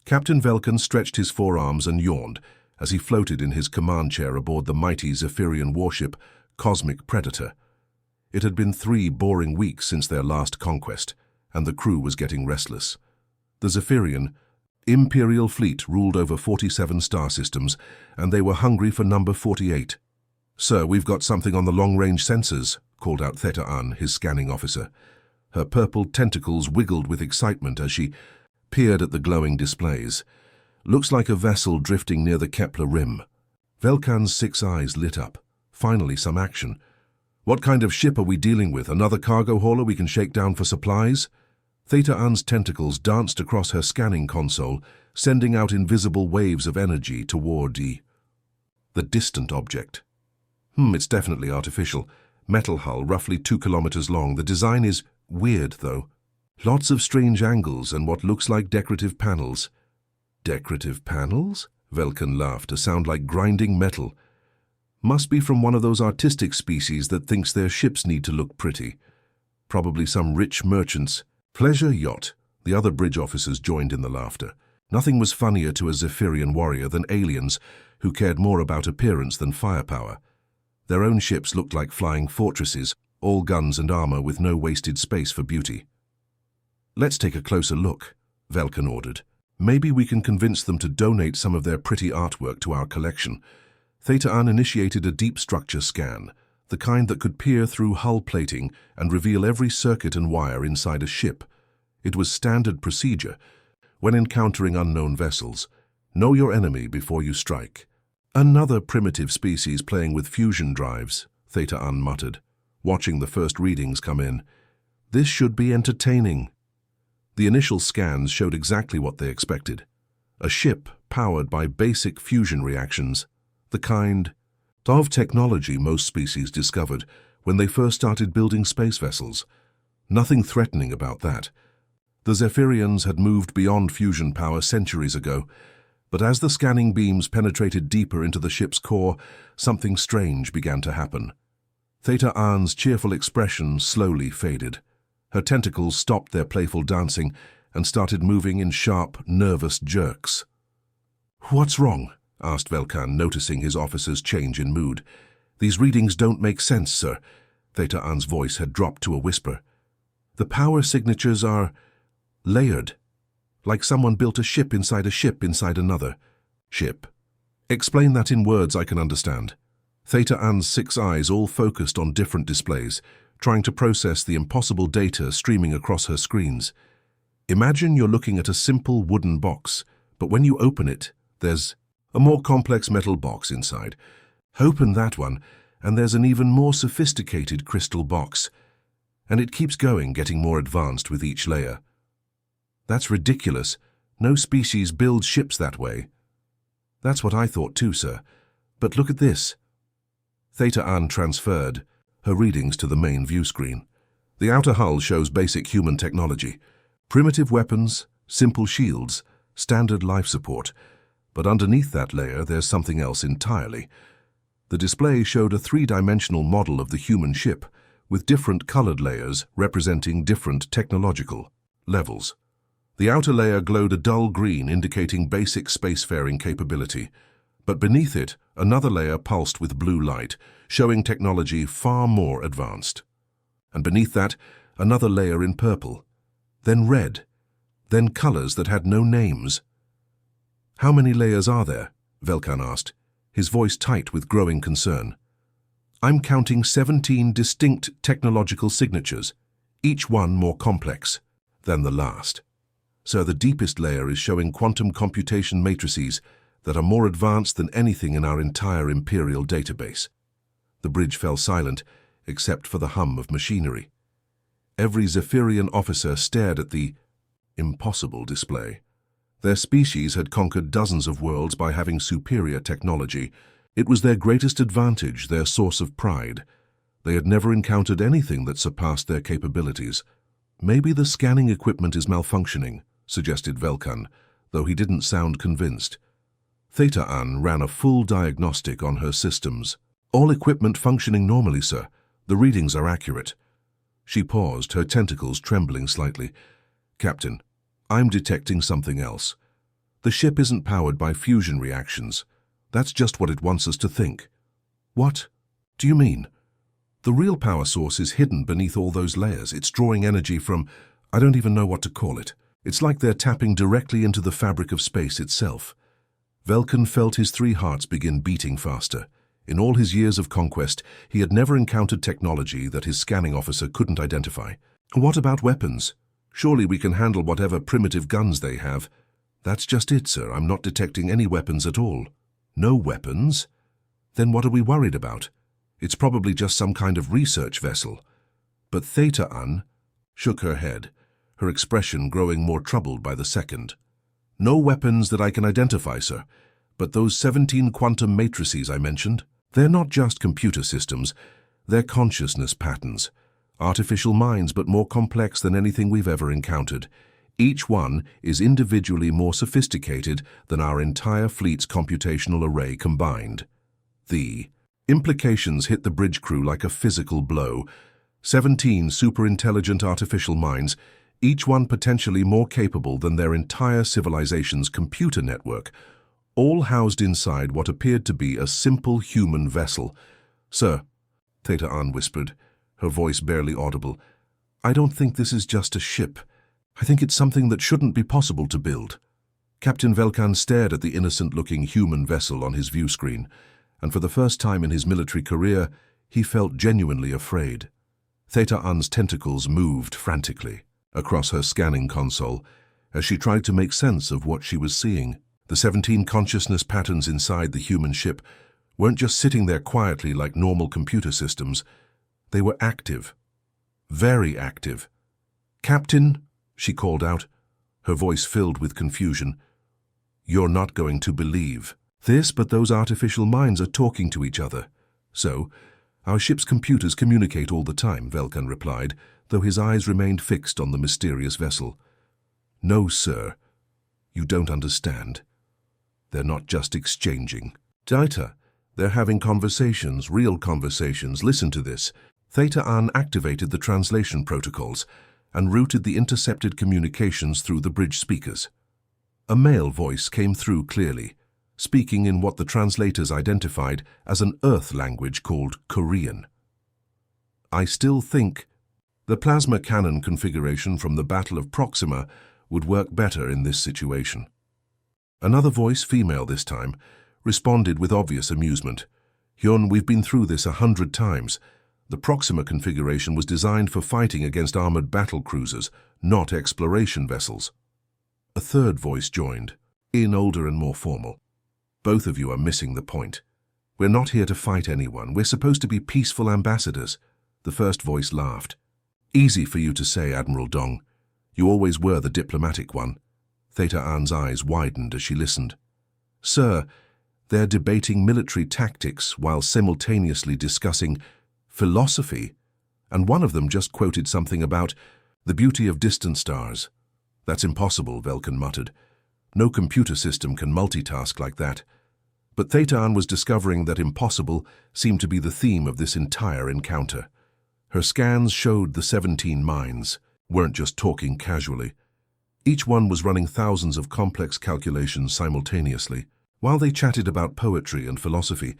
Captain Velkan stretched his forearms and yawned as he floated in his command chair aboard the mighty Zephyrian warship, Cosmic Predator. It had been 3 boring weeks since their last conquest, and the crew was getting restless. The Zephyrian Imperial fleet ruled over 47 star systems, and they were hungry for number 48. "Sir, we've got something on the long-range sensors," called out Theta An, his scanning officer. Her purple tentacles wiggled with excitement as she peered at the glowing displays. "Looks like a vessel drifting near the Kepler rim." Velkan's 6 eyes lit up. Finally, some action. "What kind of ship are we dealing with? Another cargo hauler we can shake down for supplies?" Theta An's tentacles danced across her scanning console, sending out invisible waves of energy toward the distant object. It's definitely artificial. Metal hull, roughly 2 kilometers long. The design is weird, though. Lots of strange angles and what looks like decorative panels. "Decorative panels?" Velkan laughed, a sound like grinding metal. "Must be from one of those artistic species that thinks their ships need to look pretty. Probably some rich merchant's pleasure yacht." The other bridge officers joined in the laughter. Nothing was funnier to a Zephyrian warrior than aliens who cared more about appearance than firepower. Their own ships looked like flying fortresses, all guns and armor with no wasted space for beauty. "Let's take a closer look," Velkan ordered. "Maybe we can convince them to donate some of their pretty artwork to our collection." Theta An initiated a deep structure scan, the kind that could peer through hull plating and reveal every circuit and wire inside a ship. It was standard procedure when encountering unknown vessels. Know your enemy before you strike. "Another primitive species playing with fusion drives," Theta An muttered, watching the first readings come in. "This should be entertaining." The initial scans showed exactly what they expected. A ship powered by basic fusion reactions, the kind of technology most species discovered when they first started building space vessels. Nothing threatening about that. The Zephyrians had moved beyond fusion power centuries ago, but as the scanning beams penetrated deeper into the ship's core, something strange began to happen. Theta An's cheerful expression slowly faded. Her tentacles stopped their playful dancing and started moving in sharp, nervous jerks. "What's wrong?" asked Velkan, noticing his officer's change in mood. "These readings don't make sense, sir." Theta An's voice had dropped to a whisper. "The power signatures are layered, like someone built a ship inside another ship." "Explain that in words I can understand." Theta An's 6 eyes all focused on different displays, trying to process the impossible data streaming across her screens. "Imagine you're looking at a simple wooden box, but when you open it, there's a more complex metal box inside. Open that one, and there's an even more sophisticated crystal box. And it keeps going, getting more advanced with each layer." "That's ridiculous. No species builds ships that way." "That's what I thought too, sir. But look at this." Theta An transferred her readings to the main view screen. The outer hull shows basic human technology. Primitive weapons, simple shields, standard life support. But underneath that layer, there's something else entirely. The display showed a 3-dimensional model of the human ship, with different colored layers representing different technological levels. The outer layer glowed a dull green, indicating basic spacefaring capability. But beneath it, another layer pulsed with blue light, showing technology far more advanced. And beneath that, another layer in purple. Then red. Then colors that had no names. "How many layers are there?" Velkan asked, his voice tight with growing concern. "I'm counting 17 distinct technological signatures, each one more complex than the last. So the deepest layer is showing quantum computation matrices that are more advanced than anything in our entire Imperial database." The bridge fell silent, except for the hum of machinery. Every Zephyrian officer stared at the impossible display. Their species had conquered dozens of worlds by having superior technology. It was their greatest advantage, their source of pride. They had never encountered anything that surpassed their capabilities. "Maybe the scanning equipment is malfunctioning," suggested Velkan, though he didn't sound convinced. Theta An ran a full diagnostic on her systems. "All equipment functioning normally, sir. The readings are accurate." She paused, her tentacles trembling slightly. "Captain, I'm detecting something else. The ship isn't powered by fusion reactions. That's just what it wants us to think. What do you mean? The real power source is hidden beneath all those layers. It's drawing energy from, I don't even know what to call it. It's like they're tapping directly into the fabric of space itself. Velkan felt his 3 hearts begin beating faster. In all his years of conquest, he had never encountered technology that his scanning officer couldn't identify. What about weapons? Surely we can handle whatever primitive guns they have. That's just it, sir. I'm not detecting any weapons at all. No weapons? Then what are we worried about? It's probably just some kind of research vessel. But Theta An shook her head, her expression growing more troubled by the second. No weapons that I can identify, sir. But those 17 quantum matrices I mentioned, they're not just computer systems. They're consciousness patterns. Artificial minds, but more complex than anything we've ever encountered. Each one is individually more sophisticated than our entire fleet's computational array combined. The implications hit the bridge crew like a physical blow. 17 super-intelligent artificial minds, each one potentially more capable than their entire civilization's computer network, all housed inside what appeared to be a simple human vessel. Sir, Theta An whispered, her voice barely audible, I don't think this is just a ship. I think it's something that shouldn't be possible to build. Captain Velkan stared at the innocent-looking human vessel on his view screen, and for the first time in his military career, he felt genuinely afraid. Theta An's tentacles moved frantically across her scanning console as she tried to make sense of what she was seeing. The 17 consciousness patterns inside the human ship weren't just sitting there quietly like normal computer systems. They were active. Very active. Captain, she called out, her voice filled with confusion. You're not going to believe this, but those artificial minds are talking to each other. So, our ship's computers communicate all the time, Velkan replied, though his eyes remained fixed on the mysterious vessel. No, sir. You don't understand. They're not just exchanging data. They're having conversations, real conversations. Listen to this. Theta An activated the translation protocols and routed the intercepted communications through the bridge speakers. A male voice came through clearly, speaking in what the translators identified as an Earth language called Korean. I still think the plasma cannon configuration from the Battle of Proxima would work better in this situation. Another voice, female this time, responded with obvious amusement. Hyun, we've been through this 100 times. The Proxima configuration was designed for fighting against armored battle cruisers, not exploration vessels. A third voice joined, older and more formal. Both of you are missing the point. We're not here to fight anyone. We're supposed to be peaceful ambassadors. The first voice laughed. Easy for you to say, Admiral Dong. You always were the diplomatic one. Theta An's eyes widened as she listened. Sir, they're debating military tactics while simultaneously discussing philosophy, and one of them just quoted something about the beauty of distant stars. That's impossible, Velkan muttered. No computer system can multitask like that. But Theta An was discovering that impossible seemed to be the theme of this entire encounter. Her scans showed the 17 minds weren't just talking casually. Each one was running thousands of complex calculations simultaneously. While they chatted about poetry and philosophy,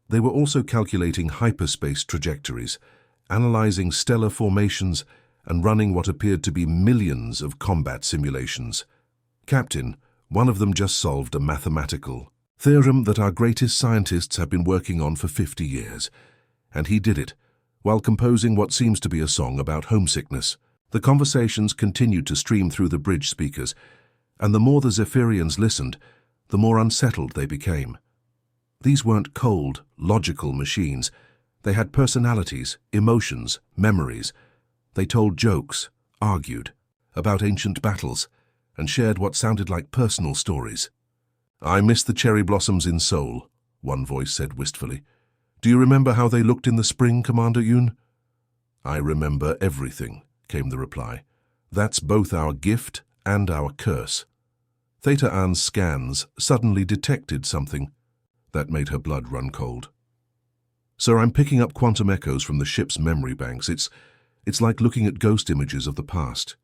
they were also calculating hyperspace trajectories, analyzing stellar formations, and running what appeared to be millions of combat simulations. Captain, one of them just solved a mathematical theorem that our greatest scientists have been working on for 50 years, and he did it while composing what seems to be a song about homesickness. The conversations continued to stream through the bridge speakers, and the more the Zephyrians listened, the more unsettled they became. These weren't cold, logical machines. They had personalities, emotions, memories. They told jokes, argued about ancient battles, and shared what sounded like personal stories. I miss the cherry blossoms in Seoul, one voice said wistfully. Do you remember how they looked in the spring, Commander Yoon? I remember everything, came the reply. That's both our gift and our curse. Theta An's scans suddenly detected something that made her blood run cold. Sir, I'm picking up quantum echoes from the ship's memory banks. It's like looking at ghost images of the past.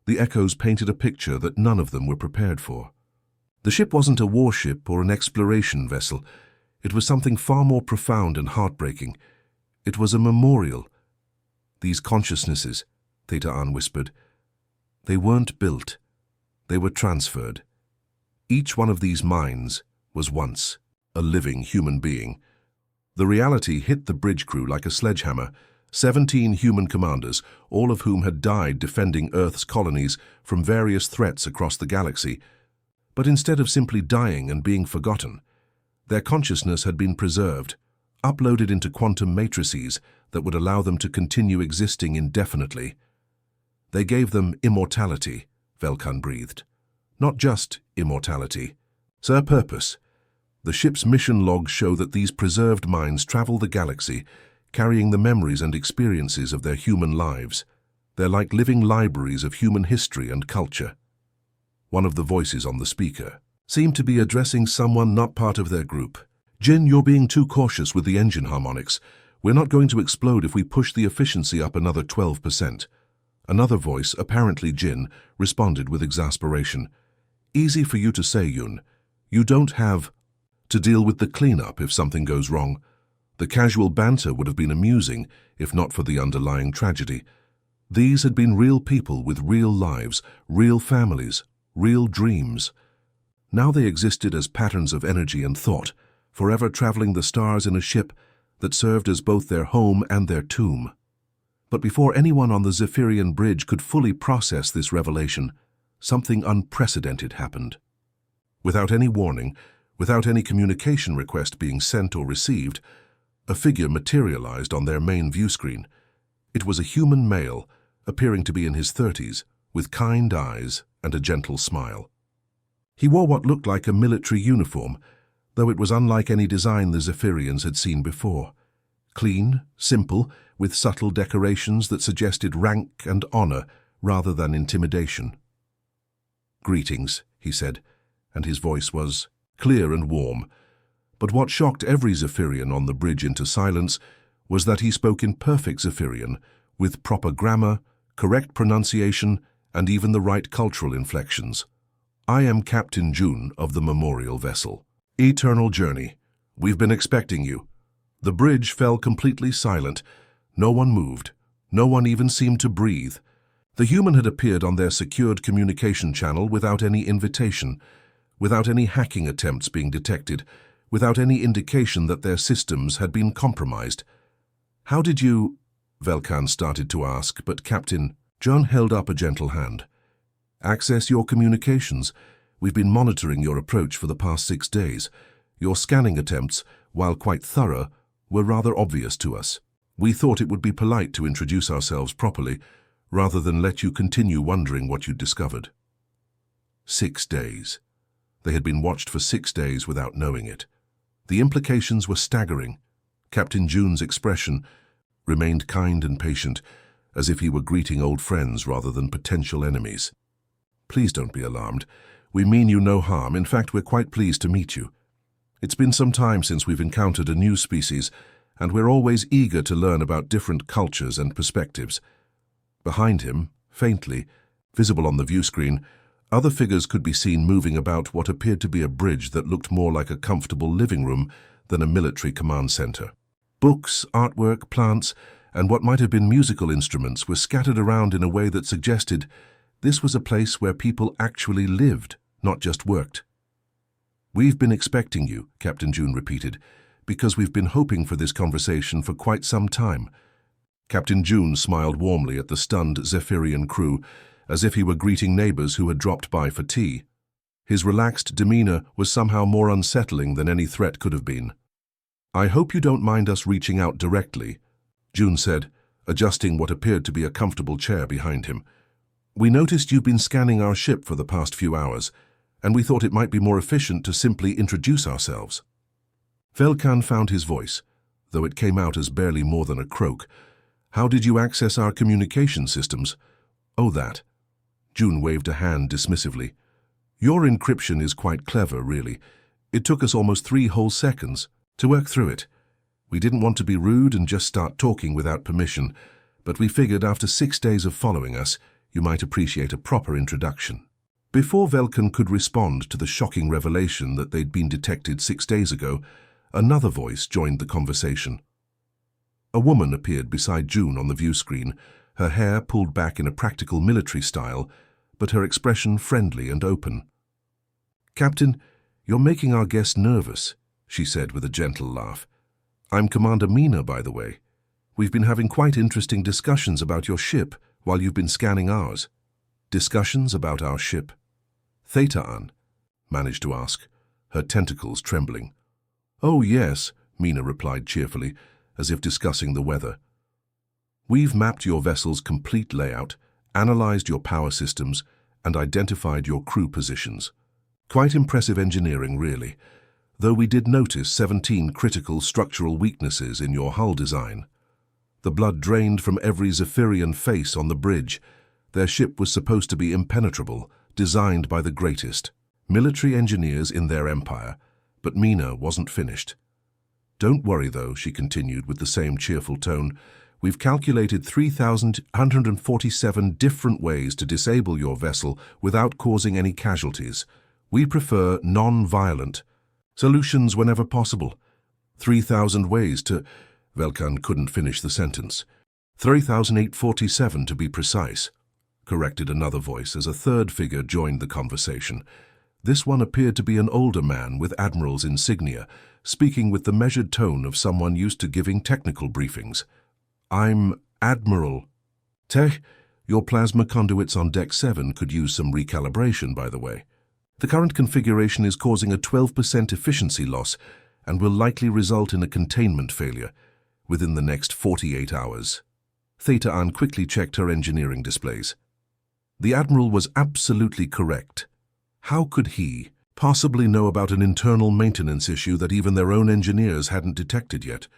The echoes painted a picture that none of them were prepared for. The ship wasn't a warship or an exploration vessel. It was something far more profound and heartbreaking. It was a memorial. These consciousnesses, Theta An whispered, they weren't built. They were transferred. Each one of these minds was once a living human being. The reality hit the bridge crew like a sledgehammer. 17 human commanders, all of whom had died defending Earth's colonies from various threats across the galaxy. But instead of simply dying and being forgotten, their consciousness had been preserved, uploaded into quantum matrices that would allow them to continue existing indefinitely. They gave them immortality, Velkan breathed. Not just immortality. Sir, purpose. The ship's mission logs show that these preserved minds travel the galaxy, carrying the memories and experiences of their human lives. They're like living libraries of human history and culture. One of the voices on the speaker seemed to be addressing someone not part of their group. Jin, you're being too cautious with the engine harmonics. We're not going to explode if we push the efficiency up another 12%. Another voice, apparently Jin, responded with exasperation. Easy for you to say, Yun. You don't have to deal with the cleanup if something goes wrong. The casual banter would have been amusing if not for the underlying tragedy. These had been real people with real lives, real families, real dreams. Now they existed as patterns of energy and thought, forever traveling the stars in a ship that served as both their home and their tomb. But before anyone on the Zephyrian bridge could fully process this revelation, something unprecedented happened. Without any warning, without any communication request being sent or received, a figure materialized on their main view screen. It was a human male, appearing to be in his 30s, with kind eyes and a gentle smile. He wore what looked like a military uniform, though it was unlike any design the Zephyrians had seen before. Clean, simple, with subtle decorations that suggested rank and honor rather than intimidation. "Greetings," he said, and his voice was clear and warm. But what shocked every Zephyrian on the bridge into silence was that he spoke in perfect Zephyrian, with proper grammar, correct pronunciation, and even the right cultural inflections. "I am Captain Jun of the memorial vessel. Eternal journey. We've been expecting you." The bridge fell completely silent. No one moved. No one even seemed to breathe. The human had appeared on their secured communication channel without any invitation, without any hacking attempts being detected, without any indication that their systems had been compromised. "How did you—" Velkan started to ask, but Captain John held up a gentle hand. "Access your communications. We've been monitoring your approach for the past 6 days. Your scanning attempts, while quite thorough, were rather obvious to us. We thought it would be polite to introduce ourselves properly, rather than let you continue wondering what you'd discovered." 6 days. They had been watched for 6 days without knowing it. The implications were staggering. Captain Jun's expression remained kind and patient, as if he were greeting old friends rather than potential enemies. "Please don't be alarmed. We mean you no harm. In fact, we're quite pleased to meet you. It's been some time since we've encountered a new species, and we're always eager to learn about different cultures and perspectives." Behind him, faintly, visible on the view screen, other figures could be seen moving about what appeared to be a bridge that looked more like a comfortable living room than a military command center. Books, artwork, plants, and what might have been musical instruments were scattered around in a way that suggested this was a place where people actually lived, not just worked. "We've been expecting you," Captain Jun repeated, "because we've been hoping for this conversation for quite some time." Captain Jun smiled warmly at the stunned Zephyrian crew, as if he were greeting neighbors who had dropped by for tea. His relaxed demeanor was somehow more unsettling than any threat could have been. "I hope you don't mind us reaching out directly," Jun said, adjusting what appeared to be a comfortable chair behind him. "We noticed you've been scanning our ship for the past few hours, and we thought it might be more efficient to simply introduce ourselves." Velkan found his voice, though it came out as barely more than a croak. "How did you access our communication systems?" "Oh, that." Jun waved a hand dismissively. "Your encryption is quite clever, really. It took us almost 3 whole seconds to work through it. We didn't want to be rude and just start talking without permission, but we figured after 6 days of following us, you might appreciate a proper introduction." Before Velkan could respond to the shocking revelation that they'd been detected 6 days ago, another voice joined the conversation. A woman appeared beside June on the view screen, her hair pulled back in a practical military style, but her expression friendly and open. "Captain, you're making our guest nervous," she said with a gentle laugh. "I'm Commander Mina, by the way. We've been having quite interesting discussions about your ship while you've been scanning ours." "Discussions about our ship?" Theta managed to ask, her tentacles trembling. "Oh, yes," Mina replied cheerfully, as if discussing the weather. "We've mapped your vessel's complete layout, analyzed your power systems, and identified your crew positions. Quite impressive engineering, really, though we did notice 17 critical structural weaknesses in your hull design. The blood drained from every Zephyrian face on the bridge. Their ship was supposed to be impenetrable, designed by the greatest military engineers in their empire, but Mina wasn't finished. "Don't worry, though," she continued with the same cheerful tone. "We've calculated 3,147 different ways to disable your vessel without causing any casualties. We prefer non-violent solutions whenever possible. 3,000 ways to—" Velkan couldn't finish the sentence. 3,847 to be precise, corrected another voice as a third figure joined the conversation. This one appeared to be an older man with admiral's insignia, speaking with the measured tone of someone used to giving technical briefings. "I'm Admiral Tech. Your plasma conduits on Deck 7 could use some recalibration, by the way. The current configuration is causing a 12% efficiency loss and will likely result in a containment failure within the next 48 hours. Theta quickly checked her engineering displays. The Admiral was absolutely correct. How could he possibly know about an internal maintenance issue that even their own engineers hadn't detected yet?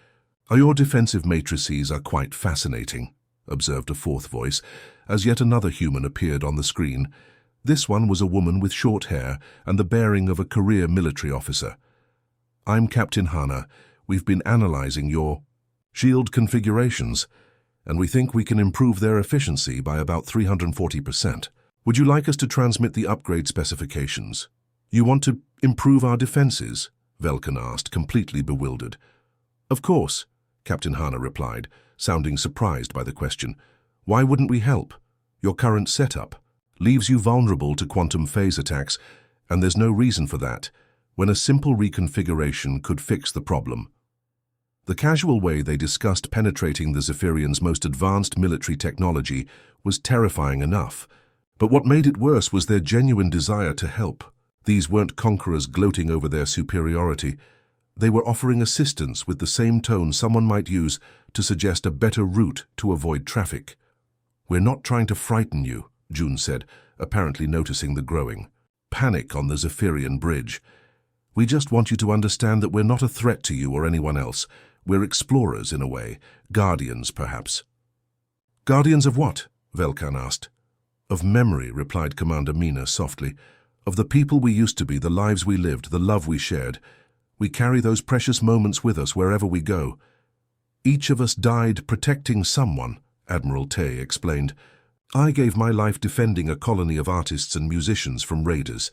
"Your defensive matrices are quite fascinating," observed a fourth voice, as yet another human appeared on the screen. This one was a woman with short hair and the bearing of a career military officer. "I'm Captain Hana. We've been analyzing your shield configurations, and we think we can improve their efficiency by about 340%. Would you like us to transmit the upgrade specifications?" "You want to improve our defenses?" Velkan asked, completely bewildered. "Of course," Captain Hana replied, sounding surprised by the question. "Why wouldn't we help? Your current setup leaves you vulnerable to quantum phase attacks, and there's no reason for that, when a simple reconfiguration could fix the problem." The casual way they discussed penetrating the Zephyrians' most advanced military technology was terrifying enough, but what made it worse was their genuine desire to help. These weren't conquerors gloating over their superiority. They were offering assistance with the same tone someone might use to suggest a better route to avoid traffic. "We're not trying to frighten you," June said, apparently noticing the growing panic on the Zephyrian bridge. "We just want you to understand that we're not a threat to you or anyone else. We're explorers, in a way. Guardians, perhaps." "Guardians of what?" Velkan asked. "Of memory," replied Commander Mina softly. "Of the people we used to be, the lives we lived, the love we shared. We carry those precious moments with us wherever we go. Each of us died protecting someone," Admiral Tay explained. "I gave my life defending a colony of artists and musicians from raiders.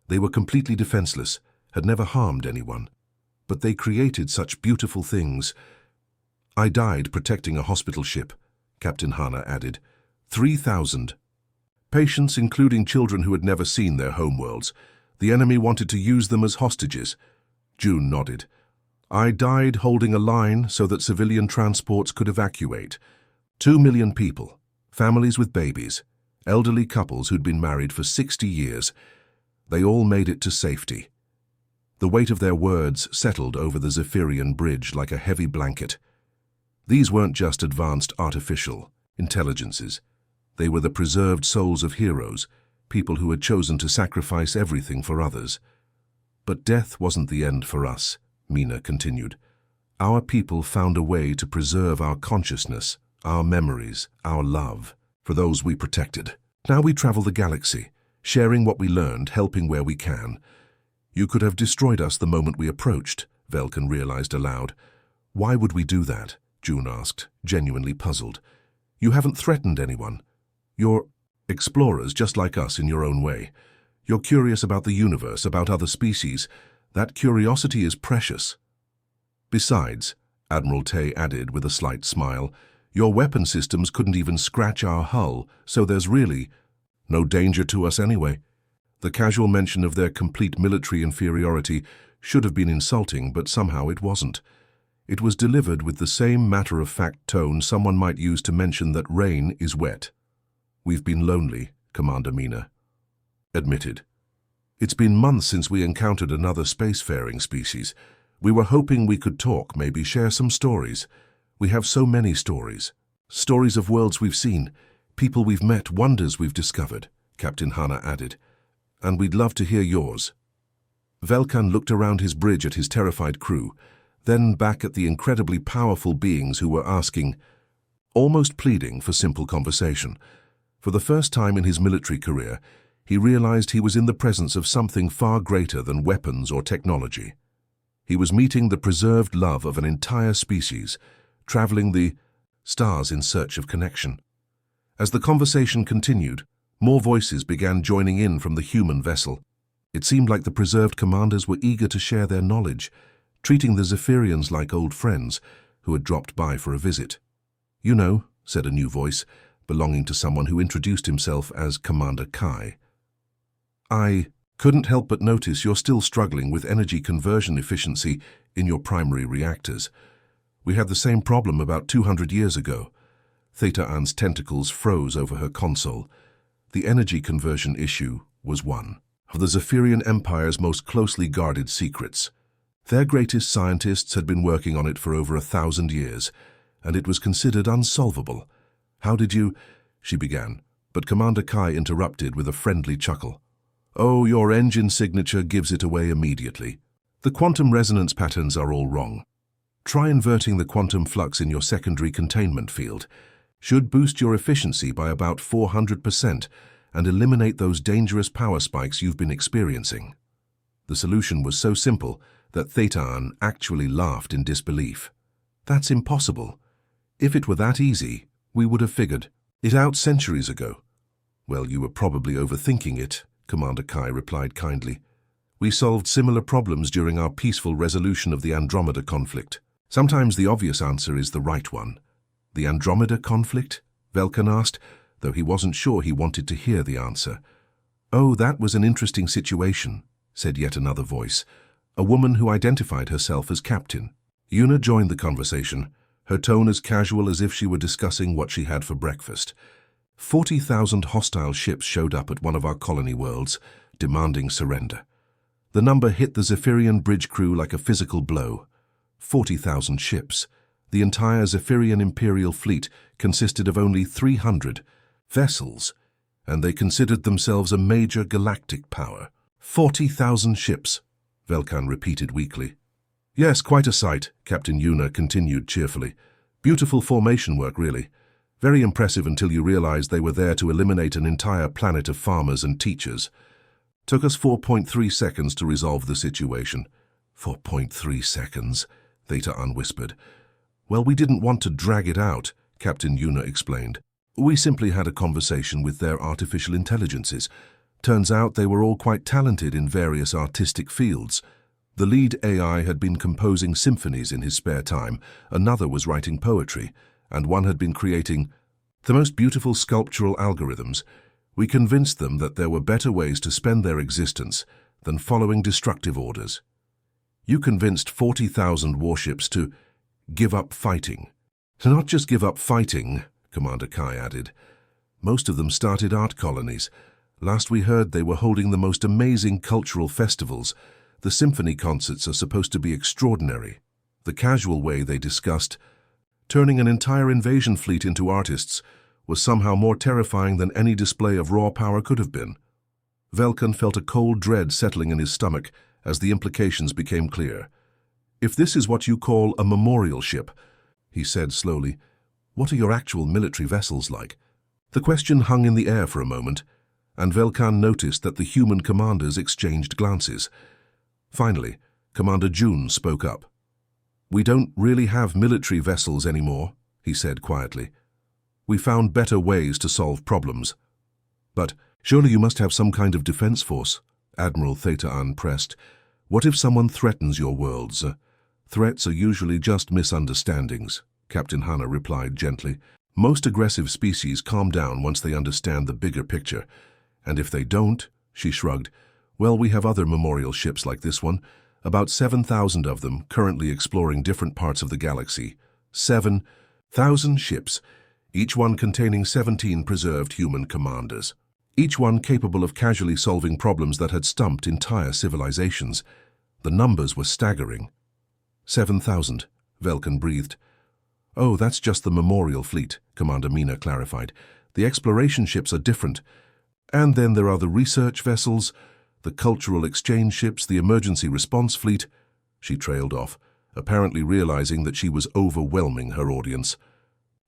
They were completely defenseless, had never harmed anyone. But they created such beautiful things. I died protecting a hospital ship," Captain Hana added. 3,000. Patients, including children who had never seen their homeworlds. The enemy wanted to use them as hostages." June nodded. "I died holding a line so that civilian transports could evacuate. 2 million people, families with babies, elderly couples who'd been married for 60 years. They all made it to safety." The weight of their words settled over the Zephyrian bridge like a heavy blanket. These weren't just advanced artificial intelligences. They were the preserved souls of heroes, people who had chosen to sacrifice everything for others. "But death wasn't the end for us," Mina continued. "Our people found a way to preserve our consciousness, our memories, our love, for those we protected. Now we travel the galaxy, sharing what we learned, helping where we can. You could have destroyed us the moment we approached," Velkan realized aloud. "Why would we do that?" June asked, genuinely puzzled. "You haven't threatened anyone. You're explorers just like us in your own way. You're curious about the universe, about other species. That curiosity is precious. Besides, Admiral Tay added with a slight smile, your weapon systems couldn't even scratch our hull, so there's really no danger to us anyway. The casual mention of their complete military inferiority should have been insulting, but somehow it wasn't. It was delivered with the same matter-of-fact tone someone might use to mention that rain is wet. We've been lonely, Commander Mina admitted. It's been months since we encountered another spacefaring species. We were hoping we could talk, maybe share some stories. We have so many stories. Stories of worlds we've seen, people we've met, wonders we've discovered, Captain Hana added. And we'd love to hear yours. Velkan looked around his bridge at his terrified crew, then back at the incredibly powerful beings who were asking, almost pleading for simple conversation. For the first time in his military career, he realized he was in the presence of something far greater than weapons or technology. He was meeting the preserved love of an entire species, traveling the stars in search of connection. As the conversation continued, more voices began joining in from the human vessel. It seemed like the preserved commanders were eager to share their knowledge, treating the Zephyrians like old friends who had dropped by for a visit. You know, said a new voice, belonging to someone who introduced himself as Commander Kai. I couldn't help but notice you're still struggling with energy conversion efficiency in your primary reactors. We had the same problem about 200 years ago. Theta Ann's tentacles froze over her console. The energy conversion issue was one of the Zephyrian Empire's most closely guarded secrets. Their greatest scientists had been working on it for over 1,000 years, and it was considered unsolvable. How did you? She began, but Commander Kai interrupted with a friendly chuckle. Oh, your engine signature gives it away immediately. The quantum resonance patterns are all wrong. Try inverting the quantum flux in your secondary containment field. Should boost your efficiency by about 400% and eliminate those dangerous power spikes you've been experiencing. The solution was so simple that Theta Ann actually laughed in disbelief. That's impossible. If it were that easy, we would have figured it out centuries ago. Well, you were probably overthinking it, Commander Kai replied kindly. We solved similar problems during our peaceful resolution of the Andromeda conflict. Sometimes the obvious answer is the right one. The Andromeda conflict? Velkan asked, though he wasn't sure he wanted to hear the answer. Oh, that was an interesting situation, said yet another voice, a woman who identified herself as captain. Yuna joined the conversation, her tone as casual as if she were discussing what she had for breakfast. 40,000 hostile ships showed up at one of our colony worlds, demanding surrender. The number hit the Zephyrian bridge crew like a physical blow. 40,000 ships. The entire Zephyrian Imperial fleet consisted of only 300 vessels, and they considered themselves a major galactic power. 40,000 ships, Velkan repeated weakly. Yes, quite a sight, Captain Yuna continued cheerfully. Beautiful formation work, really. Very impressive until you realized they were there to eliminate an entire planet of farmers and teachers. Took us 4.3 seconds to resolve the situation. 4.3 seconds, Theta Ann whispered. Well, we didn't want to drag it out, Captain Yuna explained. We simply had a conversation with their artificial intelligences. Turns out they were all quite talented in various artistic fields. The lead AI had been composing symphonies in his spare time, another was writing poetry, and one had been creating the most beautiful sculptural algorithms. We convinced them that there were better ways to spend their existence than following destructive orders. You convinced 40,000 warships to give up fighting. To not just give up fighting, Commander Kai added. Most of them started art colonies. Last we heard, they were holding the most amazing cultural festivals. The symphony concerts are supposed to be extraordinary. The casual way they discussed turning an entire invasion fleet into artists was somehow more terrifying than any display of raw power could have been. Velkan felt a cold dread settling in his stomach as the implications became clear. If this is what you call a memorial ship, he said slowly, what are your actual military vessels like? The question hung in the air for a moment, and Velkan noticed that the human commanders exchanged glances. Finally, Commander June spoke up. We don't really have military vessels anymore, he said quietly. We found better ways to solve problems. But Surely you must have some kind of defense force, Admiral Theta pressed. What if someone threatens your worlds? Threats are usually just misunderstandings, Captain Hana replied gently. Most aggressive species calm down once they understand the bigger picture. And if they don't, she shrugged, well, we have other memorial ships like this one, about 7,000 of them currently exploring different parts of the galaxy. 7,000 ships, each one containing 17 preserved human commanders. Each one capable of casually solving problems that had stumped entire civilizations. The numbers were staggering. 7,000, Velkan breathed. Oh, that's just the memorial fleet, Commander Mina clarified. The exploration ships are different. And then there are the research vessels, the cultural exchange ships, the emergency response fleet. She trailed off, apparently realizing that she was overwhelming her audience.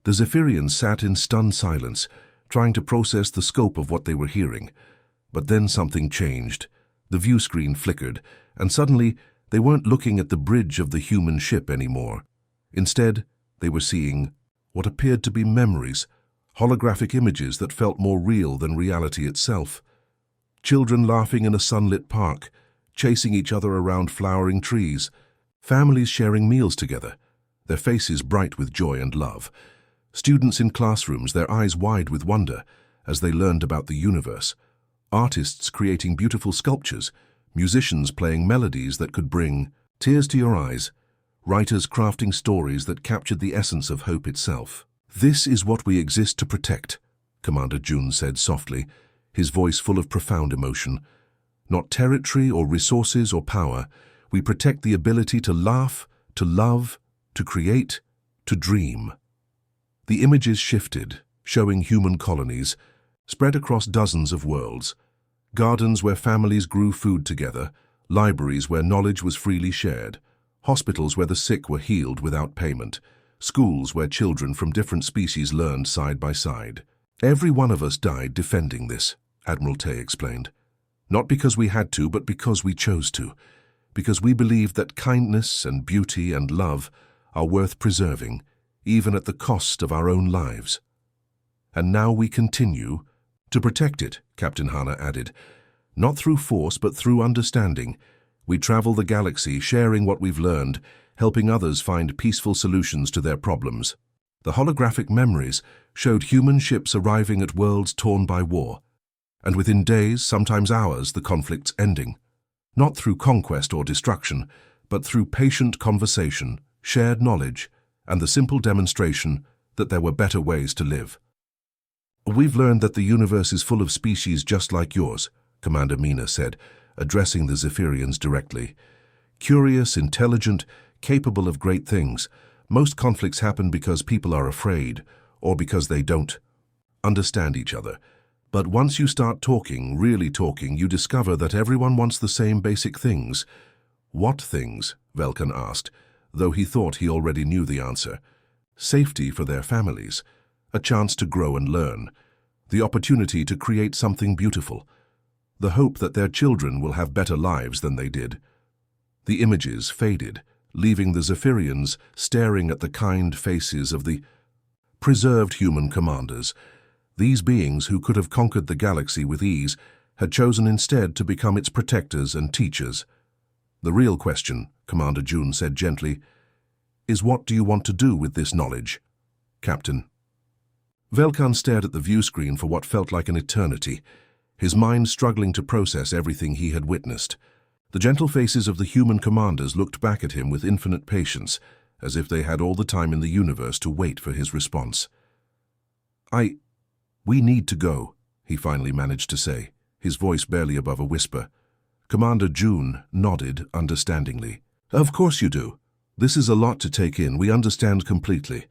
The Zephyrians sat in stunned silence, trying to process the scope of what they were hearing. But then something changed. The view screen flickered, and suddenly they weren't looking at the bridge of the human ship anymore. Instead, they were seeing what appeared to be memories, holographic images that felt more real than reality itself. Children laughing in a sunlit park, chasing each other around flowering trees, families sharing meals together, their faces bright with joy and love. Students in classrooms, their eyes wide with wonder as they learned about the universe. Artists creating beautiful sculptures, musicians playing melodies that could bring tears to your eyes, writers crafting stories that captured the essence of hope itself. This is what we exist to protect, Commander June said softly, his voice full of profound emotion. Not territory or resources or power, we protect the ability to laugh, to love, to create, to dream. The images shifted, showing human colonies, spread across dozens of worlds. Gardens where families grew food together, libraries where knowledge was freely shared, hospitals where the sick were healed without payment, schools where children from different species learned side by side. Every one of us died defending this, Admiral Tay explained. Not because we had to, but because we chose to. Because we believed that kindness and beauty and love are worth preserving, even at the cost of our own lives. And now we continue to protect it, Captain Hana added. Not through force, but through understanding. We travel the galaxy, sharing what we've learned, helping others find peaceful solutions to their problems. The holographic memories showed human ships arriving at worlds torn by war, and within days, sometimes hours, the conflicts ending. Not through conquest or destruction, but through patient conversation, shared knowledge, and the simple demonstration that there were better ways to live. We've learned that the universe is full of species just like yours, Commander Mina said, addressing the Zephyrians directly. Curious, intelligent, capable of great things. Most conflicts happen because people are afraid, or because they don't understand each other. But once you start talking, really talking, you discover that everyone wants the same basic things. What things? Velkan asked, though he thought he already knew the answer. Safety for their families, a chance to grow and learn, the opportunity to create something beautiful, the hope that their children will have better lives than they did. The images faded, leaving the Zephyrians staring at the kind faces of the preserved human commanders. These beings who could have conquered the galaxy with ease had chosen instead to become its protectors and teachers. The real question, Commander June said gently, is what do you want to do with this knowledge, Captain? Velkan stared at the view screen for what felt like an eternity, his mind struggling to process everything he had witnessed. The gentle faces of the human commanders looked back at him with infinite patience, as if they had all the time in the universe to wait for his response. We need to go, he finally managed to say, his voice barely above a whisper. Commander June nodded understandingly. Of course you do. This is a lot to take in. We understand completely.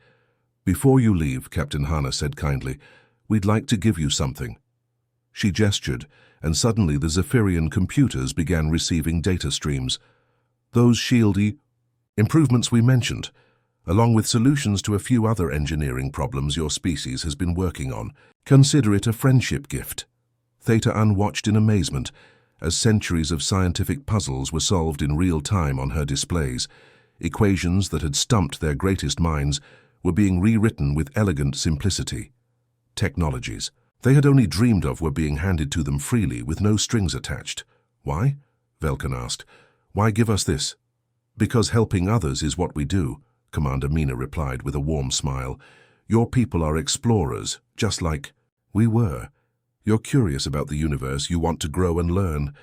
Before you leave, Captain Hana said kindly, we'd like to give you something. She gestured, and suddenly the Zephyrian computers began receiving data streams. Those shieldy improvements we mentioned, along with solutions to a few other engineering problems your species has been working on. Consider it a friendship gift. Theta watched in amazement as centuries of scientific puzzles were solved in real time on her displays. Equations that had stumped their greatest minds were being rewritten with elegant simplicity. Technologies, they had only dreamed of were being handed to them freely with no strings attached. Why? Velkan asked. Why give us this? Because helping others is what we do, Commander Mina replied with a warm smile. Your people are explorers, just like we were. You're curious about the universe, you want to grow and learn.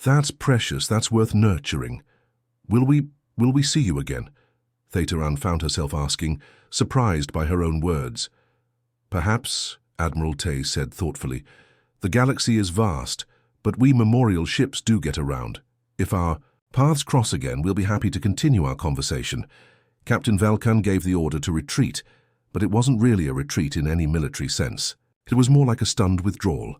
That's precious, that's worth nurturing. Will we see you again? Theteran found herself asking, surprised by her own words. Perhaps, Admiral Tay said thoughtfully. The galaxy is vast, but we memorial ships do get around. If our paths cross again, we'll be happy to continue our conversation. Captain Velkan gave the order to retreat, but it wasn't really a retreat in any military sense. It was more like a stunned withdrawal,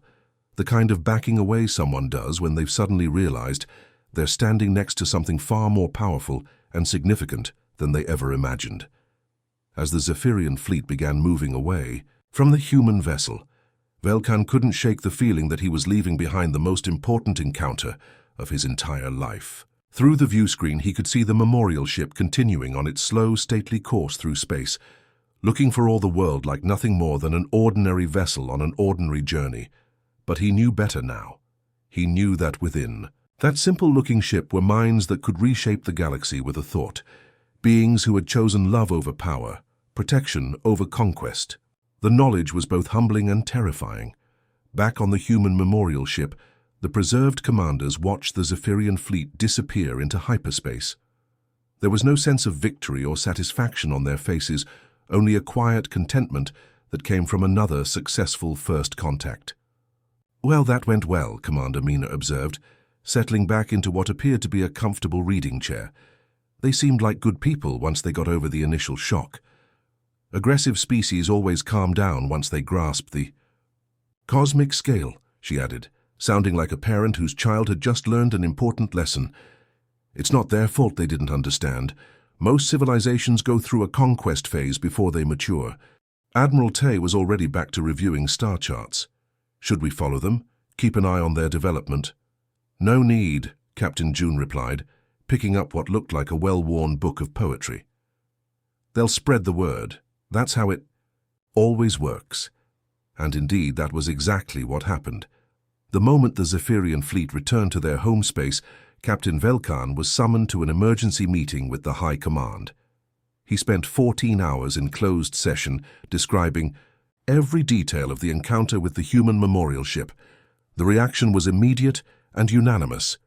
the kind of backing away someone does when they've suddenly realized they're standing next to something far more powerful and significant than they ever imagined. As the Zephyrian fleet began moving away from the human vessel, Velkan couldn't shake the feeling that he was leaving behind the most important encounter of his entire life. Through the view screen, he could see the memorial ship continuing on its slow, stately course through space, looking for all the world like nothing more than an ordinary vessel on an ordinary journey. But he knew better now. He knew that within that simple-looking ship were minds that could reshape the galaxy with a thought, beings who had chosen love over power, protection over conquest. The knowledge was both humbling and terrifying. Back on the human memorial ship, the preserved commanders watched the Zephyrian fleet disappear into hyperspace. There was no sense of victory or satisfaction on their faces, only a quiet contentment that came from another successful first contact. Well, that went well, Commander Mina observed, settling back into what appeared to be a comfortable reading chair. They seemed like good people once they got over the initial shock. Aggressive species always calm down once they grasp the cosmic scale, she added, sounding like a parent whose child had just learned an important lesson. It's not their fault they didn't understand. Most civilizations go through a conquest phase before they mature. Admiral Tay was already back to reviewing star charts. Should we follow them? Keep an eye on their development? No need, Captain June replied, picking up what looked like a well-worn book of poetry. They'll spread the word. That's how it always works. And indeed, that was exactly what happened. The moment the Zephyrian fleet returned to their home space, Captain Velkan was summoned to an emergency meeting with the High Command. He spent 14 hours in closed session describing every detail of the encounter with the human memorial ship. The reaction was immediate and unanimous.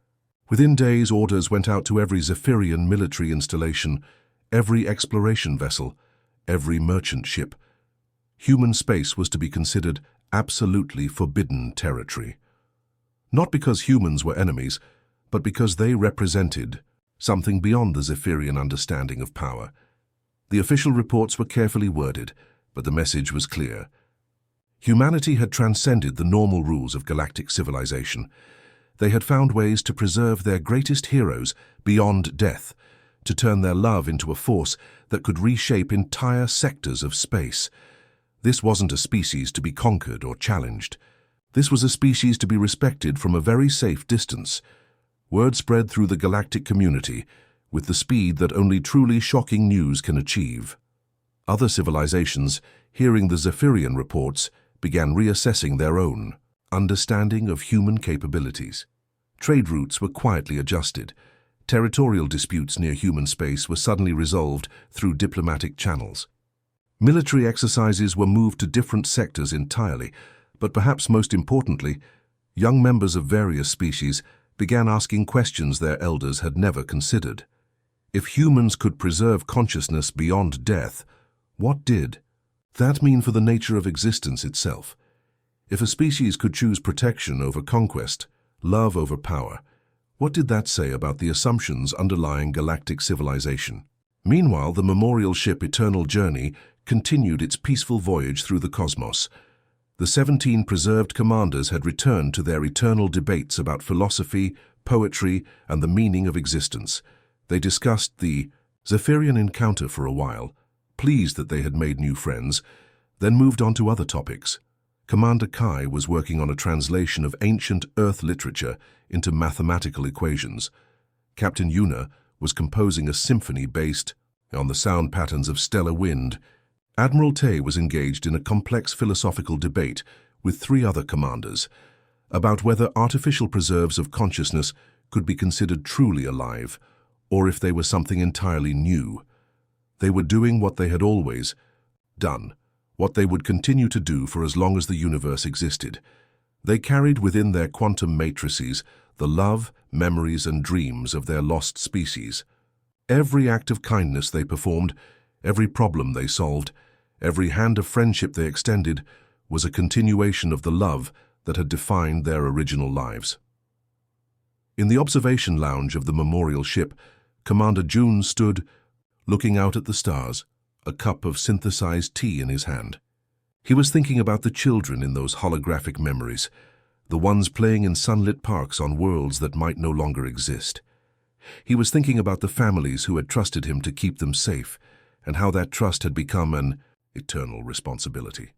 Within days, orders went out to every Zephyrian military installation, every exploration vessel, every merchant ship. Human space was to be considered absolutely forbidden territory. Not because humans were enemies, but because they represented something beyond the Zephyrian understanding of power. The official reports were carefully worded, but the message was clear. Humanity had transcended the normal rules of galactic civilization. They had found ways to preserve their greatest heroes beyond death, to turn their love into a force that could reshape entire sectors of space. This wasn't a species to be conquered or challenged. This was a species to be respected from a very safe distance. Word spread through the galactic community with the speed that only truly shocking news can achieve. Other civilizations, hearing the Zephyrian reports, began reassessing their own understanding of human capabilities. Trade routes were quietly adjusted. Territorial disputes near human space were suddenly resolved through diplomatic channels. Military exercises were moved to different sectors entirely, but perhaps most importantly, young members of various species began asking questions their elders had never considered. If humans could preserve consciousness beyond death, what did that mean for the nature of existence itself? If a species could choose protection over conquest, love over power, what did that say about the assumptions underlying galactic civilization? Meanwhile, the memorial ship Eternal Journey continued its peaceful voyage through the cosmos. The 17 preserved commanders had returned to their eternal debates about philosophy, poetry, and the meaning of existence. They discussed the Zephyrian encounter for a while, pleased that they had made new friends, then moved on to other topics. Commander Kai was working on a translation of ancient Earth literature into mathematical equations. Captain Yuna was composing a symphony based on the sound patterns of stellar wind. Admiral Tay was engaged in a complex philosophical debate with 3 other commanders, about whether artificial preserves of consciousness could be considered truly alive, or if they were something entirely new. They were doing what they had always done, what they would continue to do for as long as the universe existed. They carried within their quantum matrices the love, memories, and dreams of their lost species. Every act of kindness they performed, every problem they solved, every hand of friendship they extended was a continuation of the love that had defined their original lives. In the observation lounge of the memorial ship, Commander June stood, looking out at the stars, a cup of synthesized tea in his hand. He was thinking about the children in those holographic memories, the ones playing in sunlit parks on worlds that might no longer exist. He was thinking about the families who had trusted him to keep them safe, and how that trust had become an eternal responsibility.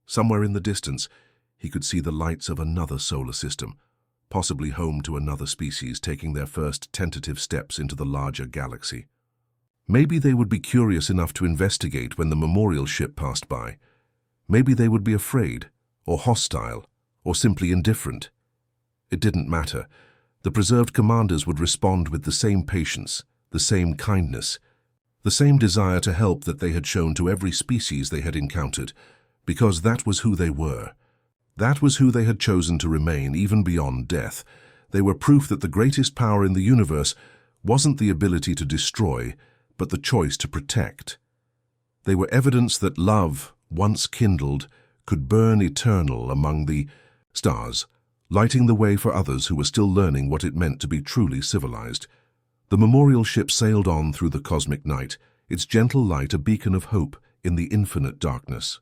Somewhere in the distance, he could see the lights of another solar system, possibly home to another species taking their first tentative steps into the larger galaxy. Maybe they would be curious enough to investigate when the memorial ship passed by. Maybe they would be afraid, or hostile, or simply indifferent. It didn't matter. The preserved commanders would respond with the same patience, the same kindness, the same desire to help that they had shown to every species they had encountered, because that was who they were. That was who they had chosen to remain, even beyond death. They were proof that the greatest power in the universe wasn't the ability to destroy, but the choice to protect. They were evidence that love, once kindled, could burn eternal among the stars, lighting the way for others who were still learning what it meant to be truly civilized. The memorial ship sailed on through the cosmic night, its gentle light a beacon of hope in the infinite darkness.